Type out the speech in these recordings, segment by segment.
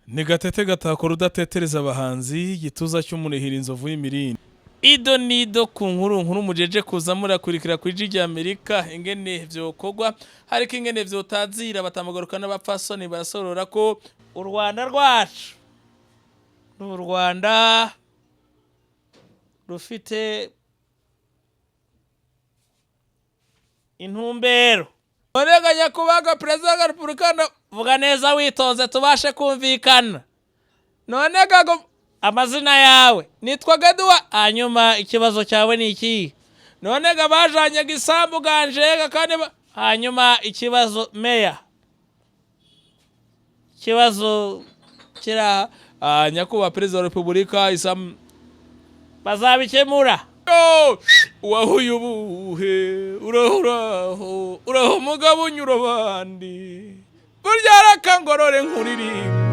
ni gatete gatakora udatetereza abahanzi gituza cy'umunihira inzovu y'imirindi ido nido ku nkuru mujeje kuza murakurikira ku ijwi ry'Amerika ingene vyokogwa hariko ingene vyotazira batamagaruka n'abapfasoni basorora ko u Rwanda rwacu n'u Rwanda rufite intumbero Oreganya kubaga Perezida wa Repubulika vuga neza witonze tubashe kumvikana none gago amazina yawe nitwa Kuduha hanyuma ikibazo cyawe ni iki none gabajanye gisambu ganjega kandi hanyuma ikibazo meya ikibazo kira nyakuba Perezida wa Repubulika isam bazabikemura wahuyubuhe uraho mugabo nyuro bandi burya rakangorore nkuririmbe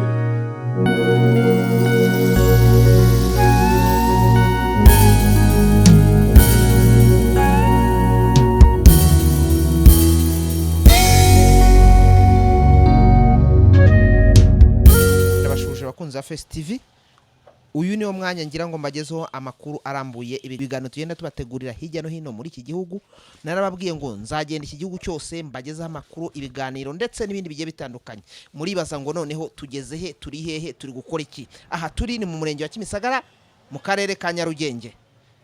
abashuje bakunze ba Face TV. Uyu ni wo mwanya ngira ngo mbagezeho amakuru arambuye ibiganiro tugenda tubategurira hirya no hino muri iki gihugu. Narababwiye ngo nzagenda iki gihugu cyose mbagezeho amakuru, ibiganiro ndetse n'ibindi bigiye bitandukanye. Muribaza ngo noneho tugeze he, turi hehe, turi gukora iki? Aha turi ni mu murenge wa Kimisagara mu karere ka Nyarugenge.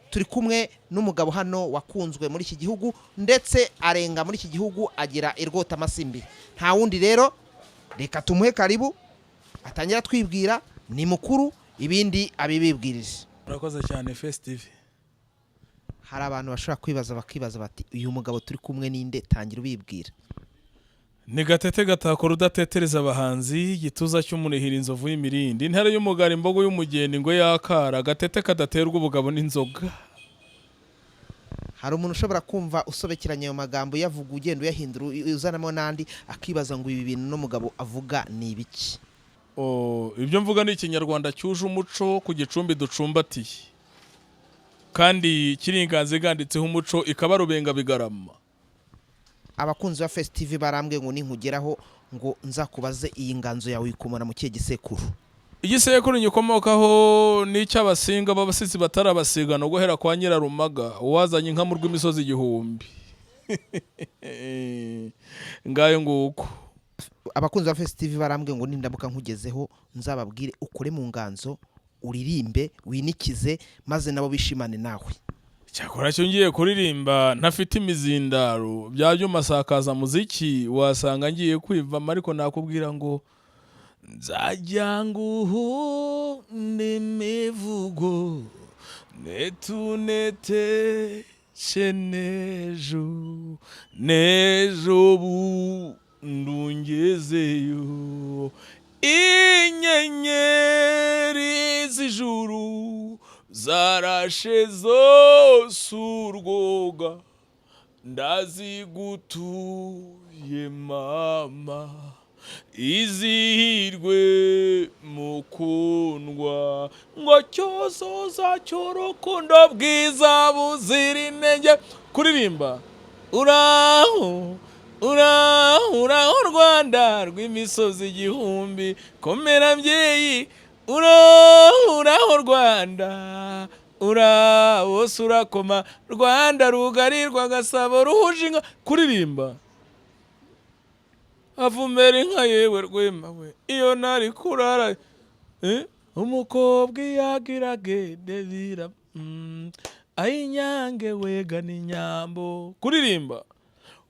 Turi kumwe n'umugabo hano wakunzwe muri iki gihugu ndetse arenga muri iki gihugu agira irgota amasimbi. Nta wundi rero reka tumuhe karibu atangira twibwira ni mukuru ibindi abibibwirije. Urakoze cyane Face TV. Hari abantu bashobora kwibaza bakibaza bati uyu mugabo turi kumwe ninde, tangira ubibwira. Ni gatete gatakora udatetereza abahanzi gituza cy'umunihira inzovu y'imirindi intare y'umugara imbogo y'umugeni ngo yakara gatete kadaterwa ubugabo n'inzoga. Hari umuntu ushobora kumva usobekeranye ayo magambo yavuga ugenda uyahindura uzanamo nandi akibaza ngo ibi bintu no mugabo avuga ni ibiki. Ibyo mvuga ni ikinyarwanda cyuje umuco ku gicumbi ducumbatiye kandi kiringanze ganditseho umuco ikaba rubenga bigarama. Abakunzi ba Face TV barambwe ngo ninkugeraho ngo nzakubaze iyi nganzo yawe ikomora mu kiye gisekuru. Igisekuru nyikomokaho ni cy'abasinga babasizi batarabasiga no guhera kwa Nyirarumaga uwazanye inka mu rw'imisozi igihumbi. Ngayo nguko. Abakunzi ba Face TV barambwe ngo nindabuka nkugezeho nzababwire ukore mu nganzo uririmbe winikize maze nabo bishimane nawe. Cyakora cyo ngiye kuririmba ntafite imizindaro byajyo masakaza muziki wasanga ngiye kwiva ariko nakubwira ngo nzajya nguhu n'imivugo netunete shenejo nejo bu ndungezeyo inyenyeri z'ijuru zarashe zose urwoga ndazigutuye mama izihirwe mukundwa ngo cyosoza cyorokondo bwiza buzira inenge. Kuririmba uraho Rwanda rw'imisozi igihumbi komera mbyeyi uraho Rwanda wose urakoma Rwanda rugarirwa Gasabo ruhujinga. Kuririmba avumera inka yewe rwema we iyo nari kurara umukobwa yagirage devira ayinyange wega ni nyambo. Kuririmba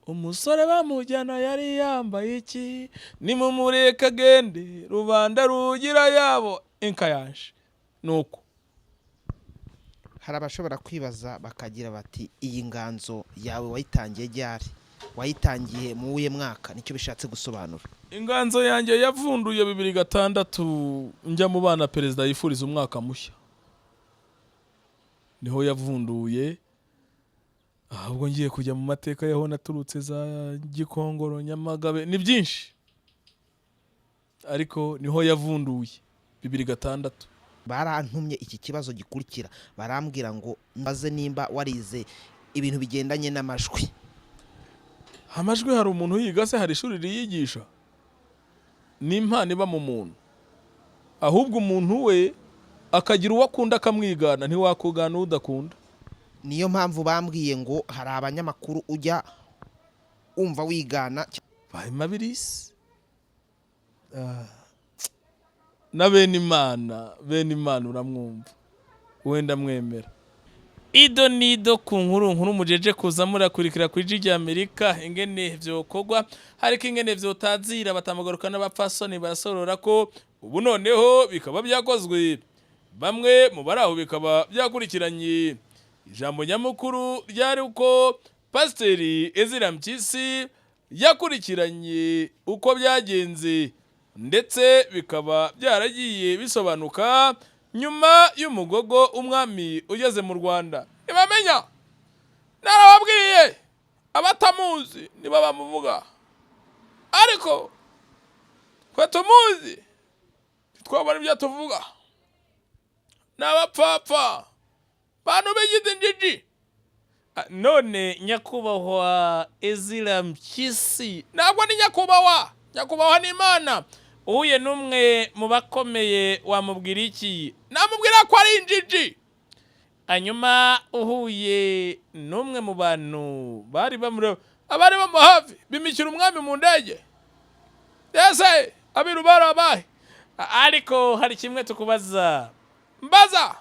umusore bamujyana yari yambaye iki ni mu mureka gende rubanda rugira yabo inka yaje nuko. Hari abashobora kwibaza bakagira bati iyi nganzo yawe wayitangiye ryari, wayitangiye mu uye mwaka, nicyo bishatse gusobanura. Inganzo yanjye yavunduye 2006 njya mu bana Perezida yifuriza umwaka mushya niho yavunduye. Ahubwo ngiye kujya mu mateka yaho naturutse za Gikongoro Nyamagabe ni byinshi ariko niho yavunduye 2006. Barantumye iki kibazo gikurikira barambwira ngo mbaze nimba warize ibintu bigendanye n'amajwi. Amajwi hari umuntu yiga se hari ishuri riyigisha? Ni impano iba mu muntu. ahubwo umuntu we akagira uwo akunda akamwigana, ntiwakugana udakunda. niyo mpamvu bambwiye ngo hari abanyamakuru ujya umva wigana bahimabirisi na bene imana uramwumva wenda mwemera. Ido nido ku nkuru mujeje kuza murakurikira ku ijwi ry'Amerika ingene vyokogwa, hariko ingene vyotazira batamagaruka n'abapfasoni barasorora ko ubu noneho bikaba byakozwe, bamwe mu baraho bikaba byakurikiranye. Ijambo nyamukuru ryari uko Pasiteri Ezira Mpyisi yakurikiranye uko byagenze, ndetse bikaba byaragiye bisobanuka nyuma y'umugogo umwami ugeze mu Rwanda. Ntibamenya, narababwiye abatamuzi niba bamuvuga, ariko twe tumuzi twabona ibyo tuvuga. N'abapfapfa bantu b'igiti njiji. None nyakubahwa Ezira Mpyisi ntabwo ni nyakubahwa ni Imana. Uhuye n'umwe mu bakomeye wamubwira iki? Namubwira ko ari injiji. Hanyuma uhuye n'umwe mu bantu bari hafi bimikira umwami mu ndege, ese abiru barabaye. Ariko hari kimwe tukubaza, mbaza.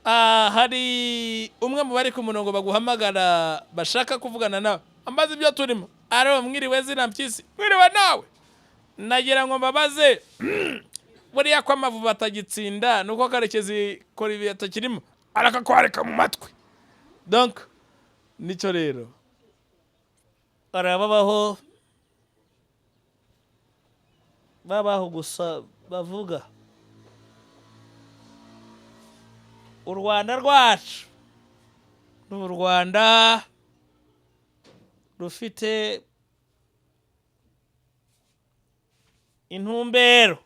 Hari umwe mu bari ku murongo baguhamagara bashaka kuvugana nawe, ambaza ibyo turimo. Aro mwiriwe Ezira Mpyisi? Mwiriwe nawe. Nagira ngo mbabaze buriya ko amavuba atagitsinda nuko Karekezi kora ibi atakirimo arakakwareka mu matwi. Donc nico rero babaho gusa bavuga u Rwanda rwacu n'u Rwanda rufite intumbero,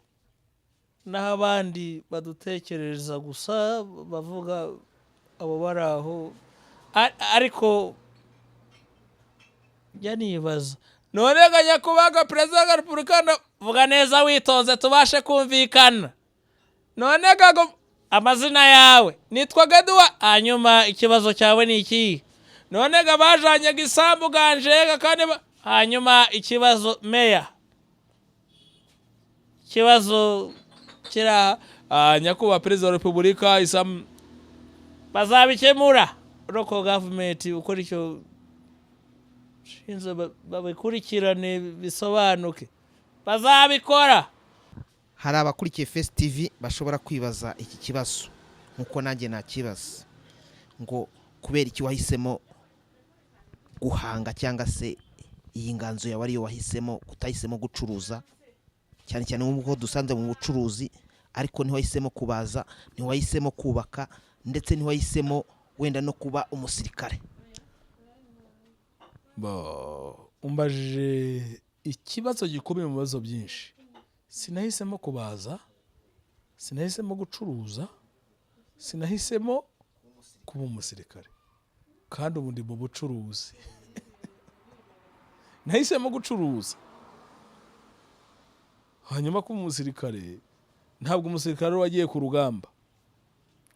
naho abandi badutekereza gusa bavuga abo baraho. Ariko njya nibaza, none nyakubahwa Perezida wa Repubulika vuga neza witonze tubashe kumvikana. None amazina yawe nitwa Kuduha, hanyuma ikibazo cyawe ni iki? None bajanye gisambu ganje kandi hanyuma ikibazo meya, ikibazo kira nyakubahwa Perezida wa Repubulika bazabikemura. Local government ukora icyo shinze babikurikirane bisobanuke, bazabikora. hari abakurikiye Face TV bashobora kwibaza iki kibazo nkuko nanjye nakibaza, ngo kubera iki wahisemo guhanga cyangwa se iyi nganzo yawe ariyo wahisemo, utahisemo gucuruza cyane cyane nk'uko dusanze mu bucuruzi, ariko ntiwahisemo kubaza, ntiwahisemo kubaka, ndetse ntiwahisemo wenda no kuba umusirikare. Umbaje ikibazo gikomeye mu bibazo byinshi. Sinahisemo kubaza, sinahisemo gucuruza, sinahisemo kuba umusirikare, kandi ubu ndi mu bucuruzi. Nahisemo gucuruza, hanyuma kuba umusirikare. Ntabwo umusirikare wagiye ku rugamba.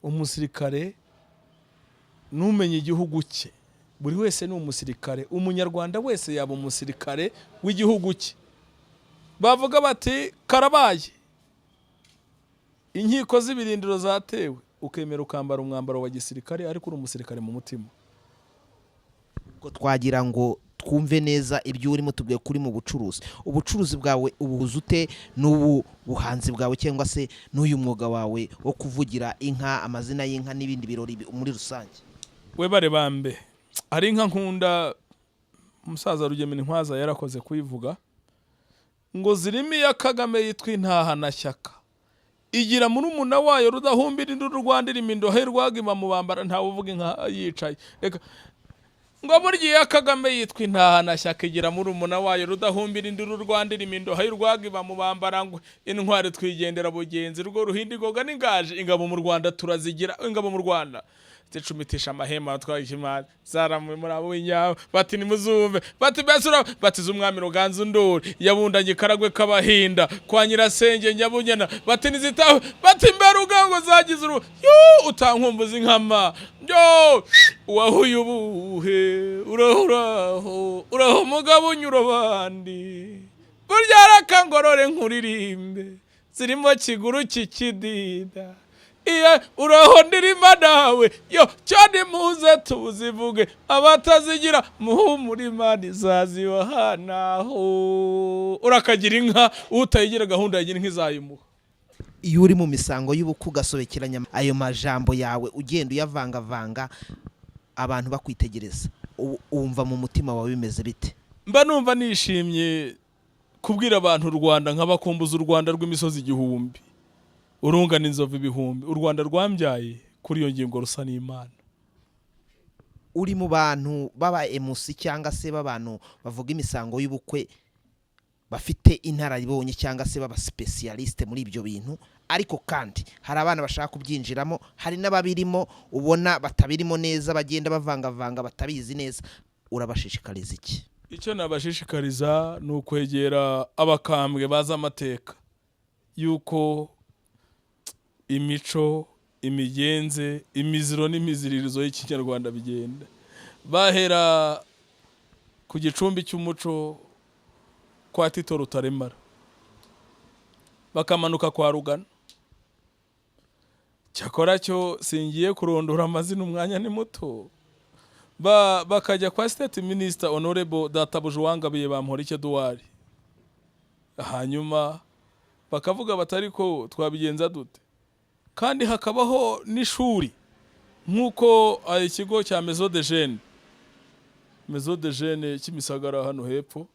Umusirikare numenye igihugu cye. Buri wese ni umusirikare. Umunyarwanda wese yaba umusirikare w'igihugu cye. Bavuga bati karabaye, inkiko z'ibirindiro zatewe, ukemera ukambara umwambaro wa gisirikare, ariko uri umusirikare mu mutima. Ko twagira ngo twumve neza ibyo urimo tubwiye kuri mu bucuruzi. Ubucuruzi bwawe ubuhuza ute n'ubu buhanzi bwawe, cyangwa se n'uyu mwuga wawe wo kuvugira inka, amazina y'inka n'ibindi birori muri rusange? We bare bambe, ari inka nkunda umusaza Rugemeni Ntwaza yarakoze kuyivuga ngo zirimi ya Kagame yitwa Intahanashyaka, igira muri umuna wayo rudahumbira induru Rwandira imindohe rwagima mu bambara ntawe uvuga inka yicaye. Reka ngo burya ya Kagame yitwa Intahanashyaka, igira muri umuna wayo rudahumbira induru Rwandira imindohe rwagima mu bambara ngo intwari twigendera bugenzi rwo ruhindigoga n'ingaje ingabo mu Rwanda turazigira, ingabo mu Rwanda zicumitisha amahema twagishimana zaramwe muri abo w'inyabo bati nimuzumve bati besura batiza umwami Ruganzu Ndori yabundanye karagwe kabahinda kwa nyirasenge nyabunyana bati nizitaho bati mbarugango zagize yo utankumbuza inkama yo wahuye ubuhe uraho mugabo nyurobandi burya arakangorore nkuririmbe zirimo kiguru kikidida iya uraho ndirima nawe yo cyane muze tuzivuge abatazigira muhumurima nizazibahanaho urakagira inka utayigira gahunda yagira nk'izayimuha. iyo uri mu misango y'ubuku gasobekeranya ayo majambo yawe ugenda uyavangavanga abantu bakwitegereza umva mu mutima wawe bimeze bite? Mba numva nishimye kubwira abantu u Rwanda nk'abakumbuza u Rwanda rw'imisozi igihumbi urungana inzovu ibihumbi u Rwanda rwambyaye kuri iyo ngingo rusa n'Imana. Uri mu bantu baba emusi cyangwa se b'abantu bavuga imisango y'ubukwe bafite inararibonye cyangwa se baba specialiste muri ibyo bintu, ariko kandi hari abana bashaka kubyinjiramo, hari n'ababirimo ubona batabirimo neza bagenda bavangavanga batabizi neza, urabashishikariza iki? Icyo nabashishikariza ni ukwegera abakambwe baza amateka yuko imico imigenze imiziro n'imiziririzo y'ikinyarwanda bigenda bahera ku gicumbi cy'umuco kwa Tito Rutaremara bakamanuka kwa Rugana. Cyakora cyo singiye kurondora amazina umwanya ni muto bakajya kwa State Minister Honorable Databuja Wangabiye Bamporike Duwari, hanyuma bakavuga batari ko twabigenza dute, kandi hakabaho n'ishuri nk'uko ikigo cya Maison de Jeunes cy'imisagara hano hepfo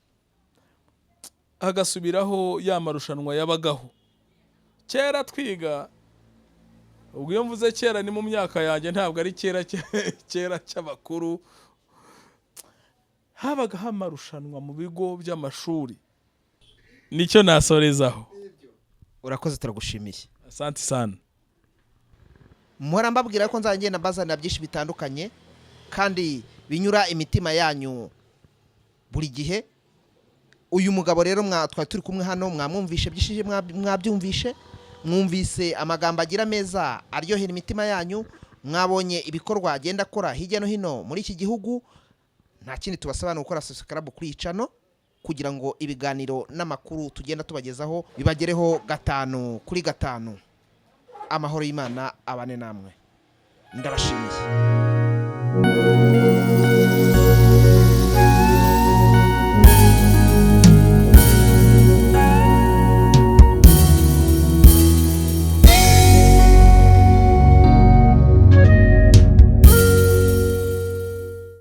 hagasubiraho ya marushanwa yabagaho kera twiga. Ubwo iyo mvuze kera ni mu myaka yanjye, ntabwo ari kera cy'abakuru. Habaga hamarushanwa mu bigo by'amashuri. Nicyo nasorezaho. Urakoze, turagushimiye. Asante sana. Muhora mbabwira ko nzagenda mbazanira byinshi bitandukanye kandi binyura imitima yanyu buri gihe. Uyu mugabo rero twari turi kumwe hano mwamwumvishe byishije, mwabyumvishe, mwumvise amagambo agira meza aryohera imitima yanyu, mwabonye ibikorwa agenda akora hirya no hino muri iki gihugu. Nta kindi tubasaba gukora subscribe kuri channel kugira ngo ibiganiro n'amakuru tugenda tubagezaho bibagereho 5 kuri 5. Amahoro y'Imana abane namwe, ndabashimiye.